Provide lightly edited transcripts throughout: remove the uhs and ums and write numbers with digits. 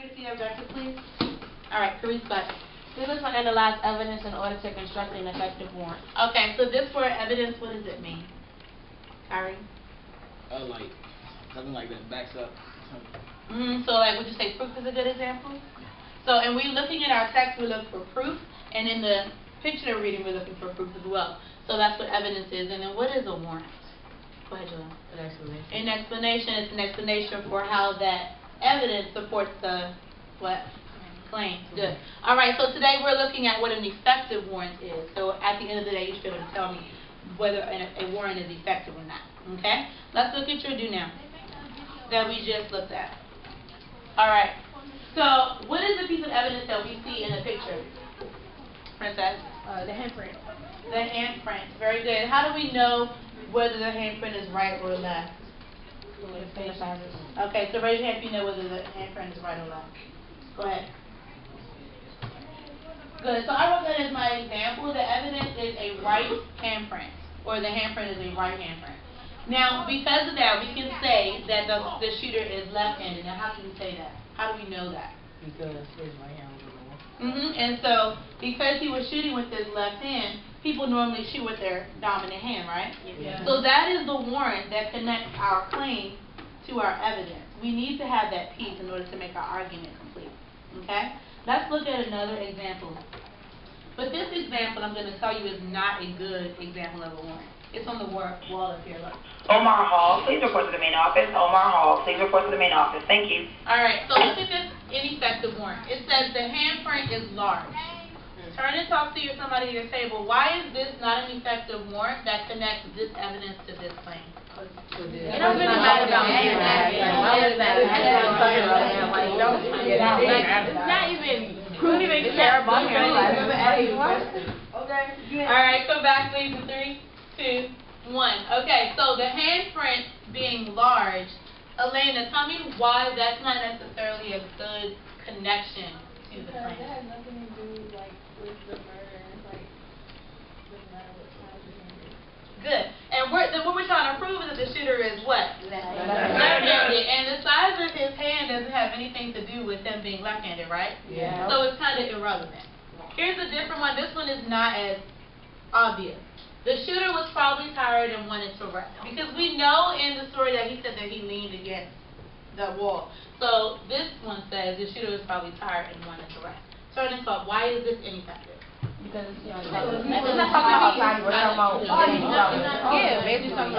Tracy, objective, please. All right, Carice, but This is to analyze evidence in order to construct an effective warrant. okay, so this word evidence, what does it mean? Kyrie? Like something like that backs up. So like, would you say proof is a good example? So, and we're looking at our text, we look for proof, and in the picture that we're reading, we're looking for proof as well. So that's what evidence is. And then what is a warrant? Go ahead, Joanne. An explanation. An explanation is an explanation for how that evidence supports the what? Claim. Good. All right, so today we're looking at what an effective warrant is. So at the end of the day, you should be able to tell me whether a warrant is effective or not. Okay? Let's look at your do now that we just looked at. All right. So what is the piece of evidence that we see in the picture, Princess? The handprint. The handprint. Very good. How do we know whether the handprint is right or left? Okay, so raise your hand if you know whether the handprint is right or left. Go ahead. Good. So I wrote that as my example. The evidence is a right handprint, or the handprint is a right handprint. Now, because of that, we can say that the shooter is left-handed. Now, how can we say that? How do we know that? Because his right hand was on the wall. And so, because he was shooting with his left hand, people normally shoot with their dominant hand, right? Yeah. So that is the warrant that connects our claim to our evidence. We need to have that piece in order to make our argument complete. Okay? Let's look at another example. But this example I'm going to tell you is not a good example of a warrant. It's on the wall up here, look. Omar Hall, please report to the main office. Omar Hall, please report to the main office. Thank you. All right, so look at this ineffective warrant. It says the handprint is large. Turn and talk to somebody at your table. Why is this not an effective warrant that connects this evidence to this claim? It don't really matter about me. It's not even proving even care about him. Okay. All right, come back, please, in 3, 2, 1. Okay, so the handprint being large, Elena, tell me why that's not necessarily a good connection to the claim. That has nothing to do like with the murder. It's like doesn't matter what size your hand is. Good. And what we're trying to prove is that the shooter is what? Left-handed. And the size of his hand doesn't have anything to do with him being left-handed, right? Yeah. So it's kind of irrelevant. Here's a different one. This one is not as obvious. The shooter was probably tired and wanted to rest. Because we know in the story that he said that he leaned against the wall. So this one says the shooter was probably tired and wanted to rest. Turn and talk. Why is this ineffective? Because we're not talking about time, we're talking about maybe something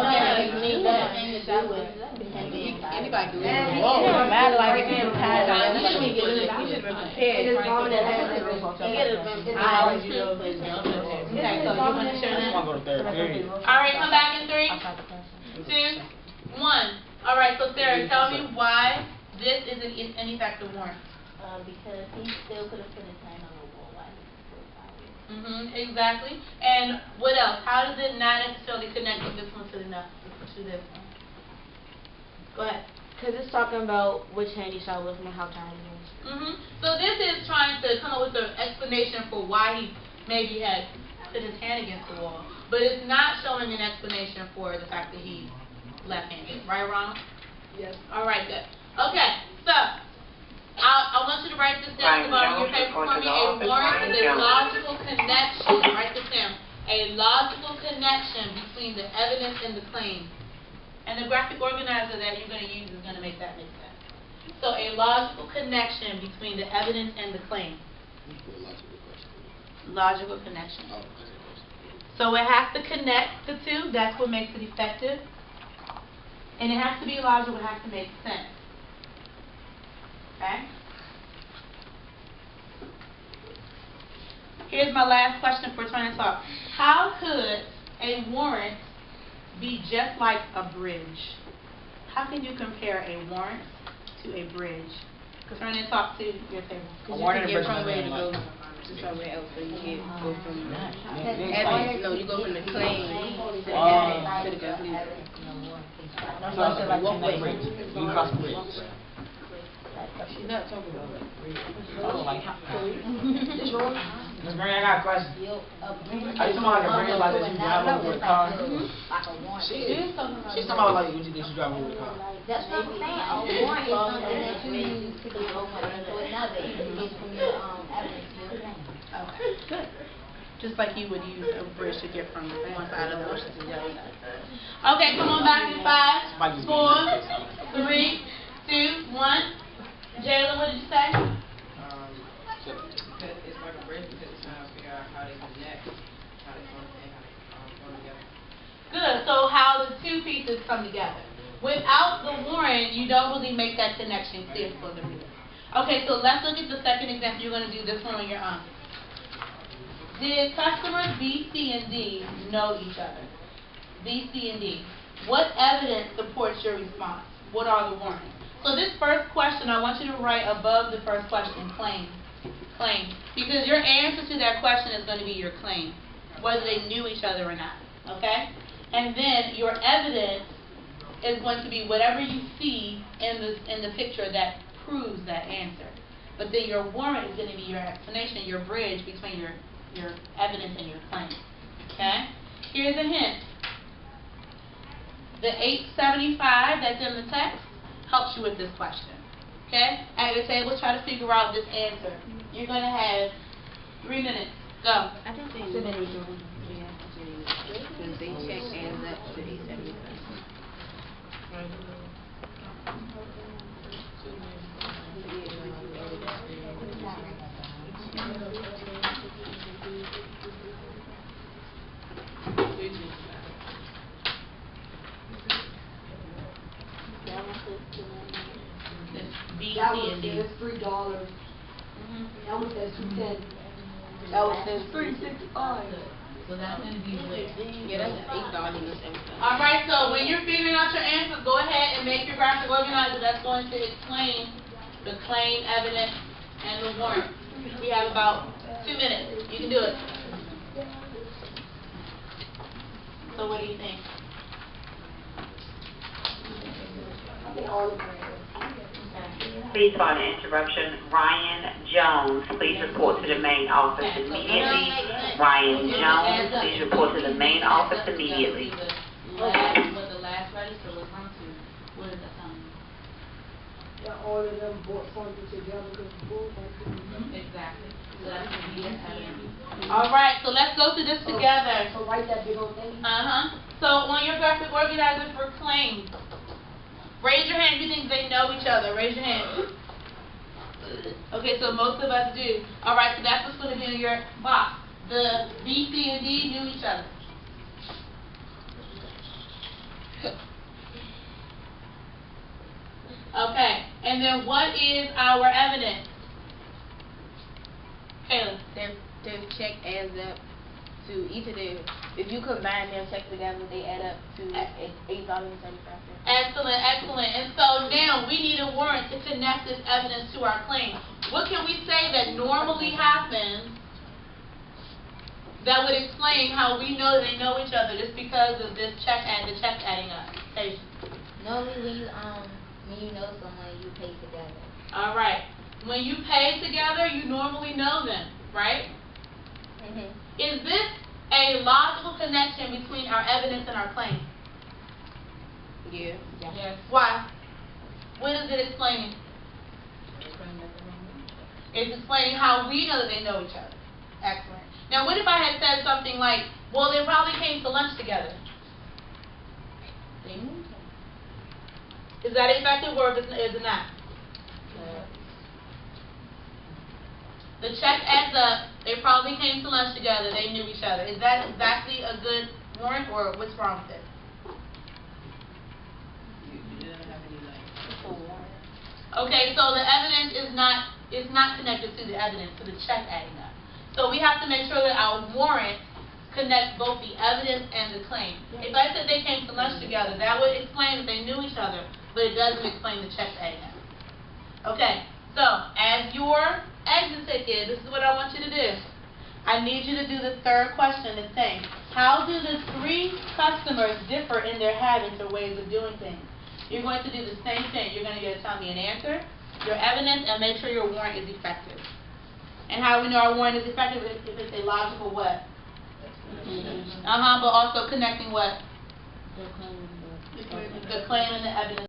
Anybody can it don't matter, like if you were tired, you should have been prepared. Okay, so you want to share that? I'm gonna go to third period. All right, come back in 3, 2, 1. All right, so Sarah, tell me why this is an ineffective warrant. Because he still could have put his hand on the wall while he was still fighting. Exactly. And what else? How does it not necessarily connect with this one to this one? Go ahead. Because it's talking about which hand he shot with and how tired he was. So this is trying to come up with an explanation for why he maybe had put his hand against the wall. But it's not showing an explanation for the fact that he's left-handed. Right, Ronald? Yes. All right, good. Okay, so I want you to write this down at the bottom of your paper for me. A warrant is a logical connection. Write this down. A logical connection between the evidence and the claim. And the graphic organizer that you're going to use is going to make that make sense. So a logical connection between the evidence and the claim. Logical connection. So it has to connect the two. That's what makes it effective. And it has to be logical. It has to make sense. Okay? Here's my last question for Turn and Talk. How could a warrant be just like a bridge? How can you compare a warrant to a bridge? Turn and Talk to your table. A warrant and a bridge to go to somewhere else, so you can go from evidence. No, you go from the claim to the evidence to the conclusion. So it's like one way. You cross the bridge. She's not talking about that. Oh, like Miss Mary, I got a question. Are you talking about like a bridge like this you drive over a car? Like a warrant. She's talking about like when you drive over a car. That's what I'm saying. A warrant is something that you use to get from one thing to another. You can get from your evidence to your claim. Okay, good. Just like you would use a bridge to get from one side of the ocean to the other side. Okay, come on back in 5, 4, 3, 2, 1. Jayla, what did you say? It's like a bridge because it's trying to figure out how they connect, how they come together. Good. So how the two pieces come together. Without the warrant, you don't really make that connection clear for the reader. Okay, so let's look at the second example. You're going to do this one on your own. Did customers B, C, and D know each other? B, C, and D. What evidence supports your response? What are the warrants? So this first question, I want you to write above the first question, claim. Claim. Because your answer to that question is going to be your claim, whether they knew each other or not. Okay? And then your evidence is going to be whatever you see in the picture that proves that answer. But then your warrant is going to be your explanation, your bridge between your evidence and your claim. Okay? Here's a hint. The 875 that's in the text helps you with this question. Okay? At your table, try to figure out this answer. You're going to have 3 minutes. Go. I think they knew they were doing because they checked adds up to 875. B, That C, one and D. says $3. That one says $2.10. That one says $3.65. So that's going to be Yeah, that's $8.75. All right, so when you're figuring out your answers, go ahead and make your graphic organizer. That's going to explain the claim, evidence, and the warrant. We have about 2 minutes. You can do it. So what do you think? Please pardon the interruption. Ryan Jones, please report to the main office immediately. Ryan Jones, please report to the main office immediately. What the last register will come to. What does that tell me? That all of them bought something together because both of Exactly. So that's going to be the evidence. All right, so let's go through this together. So write that big old thing. So on your graphic organizer for claim, raise your hand if you think they know each other. Raise your hand. Okay, so most of us do. All right, so that's what's going to be in your box. The B, C, and D knew each other. Okay, and then what is our evidence? Kayla. Their check adds up to each of them. If you combine their checks together, they add up to $8.75. Excellent, excellent. And so now we need a warrant to connect this evidence to our claim. What can we say that normally happens that would explain how we know they know each other just because of this check adding up? Tasia. Normally, when you know someone, you pay together. All right. When you pay together, you normally know them, right? Mm-hmm. Is this a logical connection between our evidence and our claim? Yeah. Yes. Why? What is it explaining? It's explaining how we know that they know each other. Excellent. Now, what if I had said something like, well, they probably came to lunch together? They knew each other. Is that effective or is it not? The check adds up. They probably came to lunch together. They knew each other. Is that exactly a good warrant, or what's wrong with it? You didn't have any Okay, so the evidence is not connected to the evidence, to the check adding up. So we have to make sure that our warrant connects both the evidence and the claim. If I said they came to lunch together, that would explain that they knew each other, but it doesn't explain the check adding up. Okay, so as your exit ticket, this is what I want you to do. I need you to do the third question. It's saying, how do the 3 customers differ in their habits or ways of doing things? You're going to do the same thing. You're going to tell me an answer, your evidence, and make sure your warrant is effective. And how do we know our warrant is effective? If it's a logical what? But also connecting what? The claim and the evidence.